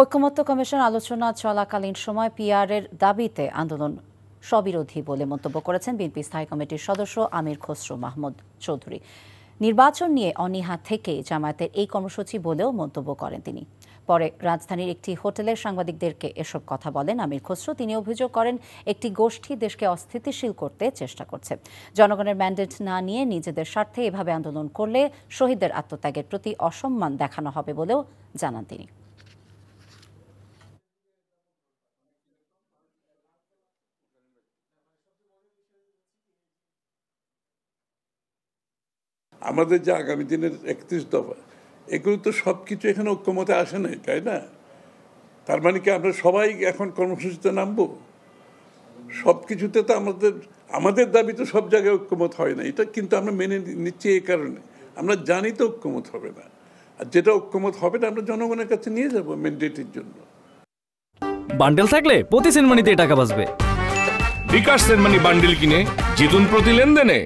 ঐকমত্য কমিশন আলোচনা চলাকালীন সময় পিআরের দাবিতে আন্দোলন স্ববিরোধী বলে মন্তব্য করেছেন বিএনপি স্থায়ী কমিটির সদস্য আমির খসরু মাহমুদ চৌধুরী। নির্বাচন নিয়ে অনীহা থেকে জামায়াতের এই কর্মসূচি বলেও মন্তব্য করেন তিনি। পরে রাজধানীর একটি হোটেলের সাংবাদিকদেরকে এসব কথা বলেন আমির খসরু। তিনি অভিযোগ করেন একটি গোষ্ঠী দেশকে অস্থিতিশীল করতে চেষ্টা করছে। জনগণের ম্যান্ডেট না নিয়ে নিজেদের স্বার্থে এভাবে আন্দোলন করলে শহীদদের আত্মত্যাগের প্রতি অসম্মান দেখানো হবে বলেও জানান তিনি। আমাদের যে আগামী দিনের ৩১ দফা, এগুলো তো সব কিছু এখানে ঐক্যমতে আসে নাই, তাই না? তার মানে কি আমরা সবাই এখন কর্মসূচিতে নামবো? সব কিছুতে তো আমাদের দাবি তো সব জায়গায় ঐক্যমত হয় না। এটা কিন্তু আমরা মেনে নিচ্ছি এই কারণে আমরা জানি তো ঐক্যমত হবে না, আর যেটা ঐক্যমত হবে না আমরা জনগণের কাছে নিয়ে যাবো ম্যান্ডেটের জন্য। বান্ডেল থাকলে প্রতি সেনমানিতে টাকা বাঁচবে। বিকাশ সেনমানি বান্ডেল কিনে জিতুন প্রতি লেনদেনে।